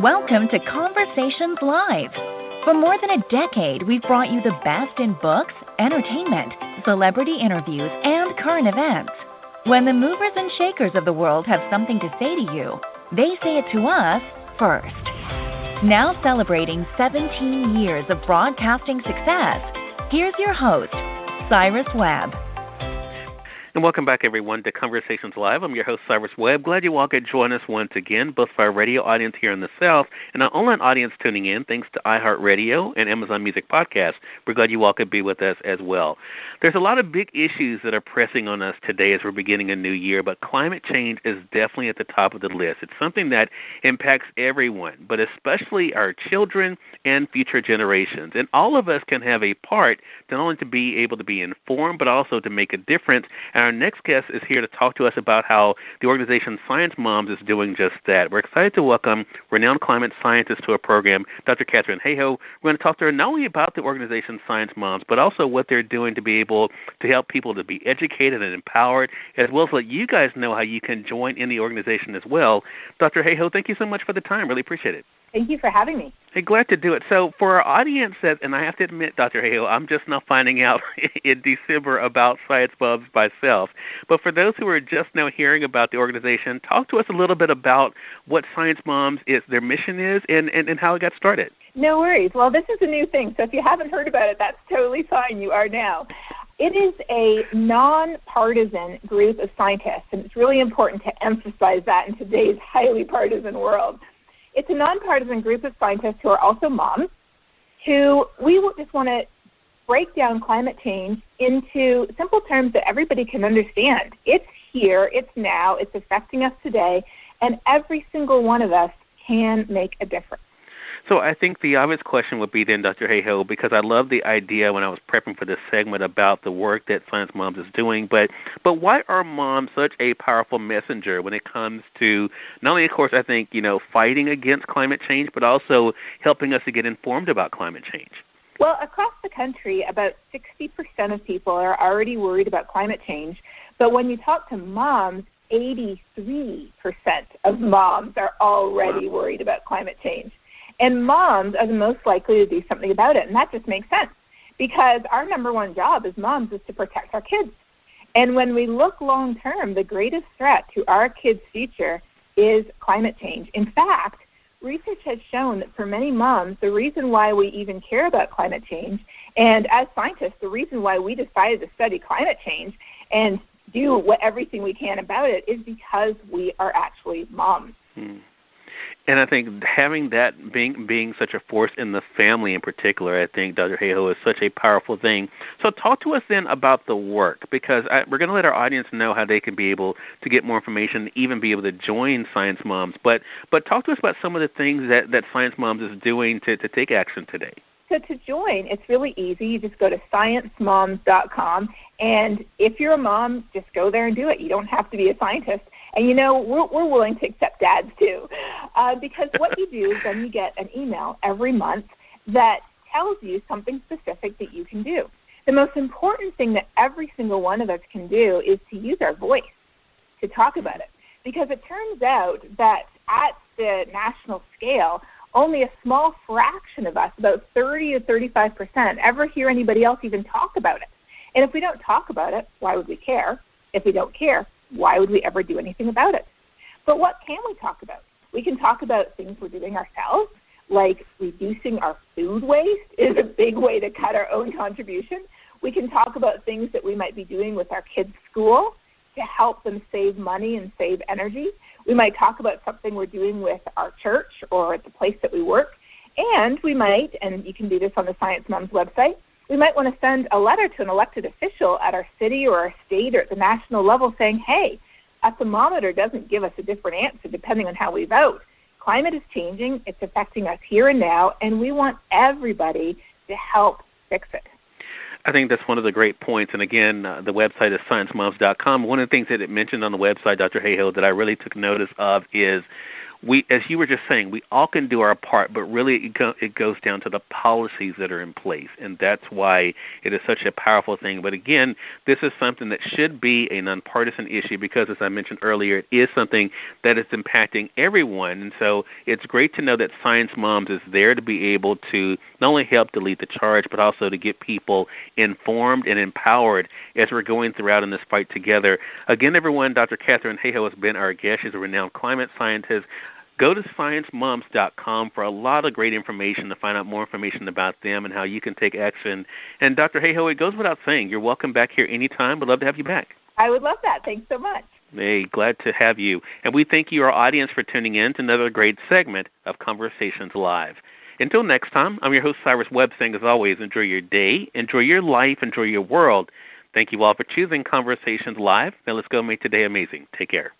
Welcome to Conversations Live. For more than a decade, we've brought you the best in books, entertainment, celebrity interviews, and current events. When the movers and shakers of the world have something to say to you, they say it to us first. Now celebrating 17 years of broadcasting success, here's your host, Cyrus Webb. And welcome back, everyone, to Conversations Live. I'm your host, Cyrus Webb. Glad you all could join us once again, both for our radio audience here in the South and our online audience tuning in, thanks to iHeartRadio and Amazon Music Podcasts. We're glad you all could be with us as well. There's a lot of big issues that are pressing on us today as we're beginning a new year, but climate change is definitely at the top of the list. It's something that impacts everyone, but especially our children and future generations. And all of us can have a part not only to be able to be informed, but also to make a difference. And our next guest is here to talk to us about how the organization Science Moms is doing just that. We're excited to welcome renowned climate scientist to our program, Dr. Katharine-Hayhoe. We're going to talk to her not only about the organization Science Moms, but also what they're doing to be able to help people to be educated and empowered, as well as let you guys know how you can join in the organization as well. Dr. Hayhoe, thank you so much for the time. Really appreciate it. Thank you for having me. Hey, glad to do it. So for our audience, and I have to admit, Dr. Hayhoe, I'm just now finding out in December about Science Moms myself. But for those who are just now hearing about the organization, talk to us a little bit about what Science Moms is, their mission is, and how it got started. No worries. Well, this is a new thing, so if you haven't heard about it, that's totally fine. You are now. It is a nonpartisan group of scientists, and it's really important to emphasize that in today's highly partisan world. It's a nonpartisan group of scientists who are also moms, who we just want to break down climate change into simple terms that everybody can understand. It's here, it's now, it's affecting us today, and every single one of us can make a difference. So I think the obvious question would be then, Dr. Hayhoe, because I love the idea when I was prepping for this segment about the work that Science Moms is doing, but why are moms such a powerful messenger when it comes to not only, of course, I think, fighting against climate change, but also helping us to get informed about climate change? Well, across the country, about 60% of people are already worried about climate change, but when you talk to moms, 83% of moms are already worried about climate change. And moms are the most likely to do something about it, and that just makes sense because our number one job as moms is to protect our kids. And when we look long-term, the greatest threat to our kids' future is climate change. In fact, research has shown that for many moms, the reason why we even care about climate change, and as scientists, the reason why we decided to study climate change and do everything we can about it is because we are actually moms. And I think having that being such a force in the family in particular, I think, Dr. Hayhoe, is such a powerful thing. So talk to us then about the work, because we're going to let our audience know how they can be able to get more information, even be able to join Science Moms. But talk to us about some of the things that Science Moms is doing to take action today. So to join, it's really easy. You just go to sciencemoms.com, and if you're a mom, just go there and do it. You don't have to be a scientist. And, we're willing to accept dads, too, because what you do is then you get an email every month that tells you something specific that you can do. The most important thing that every single one of us can do is to use our voice to talk about it, because it turns out that at the national scale, only a small fraction of us, about 30 to 35%, ever hear anybody else even talk about it. And if we don't talk about it, why would we care? If we don't care, why would we ever do anything about it? But what can we talk about? We can talk about things we're doing ourselves, like reducing our food waste is a big way to cut our own contribution. We can talk about things that we might be doing with our kids' school to help them save money and save energy. We might talk about something we're doing with our church or at the place that we work. And we might, and you can do this on the Science Moms website, we might want to send a letter to an elected official at our city or our state or at the national level saying, hey, a thermometer doesn't give us a different answer depending on how we vote. Climate is changing, it's affecting us here and now, and we want everybody to help fix it. I think that's one of the great points. And again, the website is sciencemoms.com. One of the things that it mentioned on the website, Dr. Hayhoe, that I really took notice of is as you were just saying, we all can do our part, but really it goes down to the policies that are in place, and that's why it is such a powerful thing. But again, this is something that should be a nonpartisan issue because, as I mentioned earlier, it is something that is impacting everyone. And so it's great to know that Science Moms is there to be able to not only help to lead the charge, but also to get people informed and empowered as we're going throughout in this fight together. Again, everyone, Dr. Katharine-Hayhoe has been our guest. She's a renowned climate scientist. Go to sciencemoms.com for a lot of great information to find out more information about them and how you can take action. And Dr. Hayhoe, it goes without saying, you're welcome back here anytime. We'd love to have you back. I would love that. Thanks so much. Hey, glad to have you. And we thank you, our audience, for tuning in to another great segment of Conversations Live. Until next time, I'm your host, Cyrus Webb, saying, as always, enjoy your day, enjoy your life, enjoy your world. Thank you all for choosing Conversations Live. Now let's go make today amazing. Take care.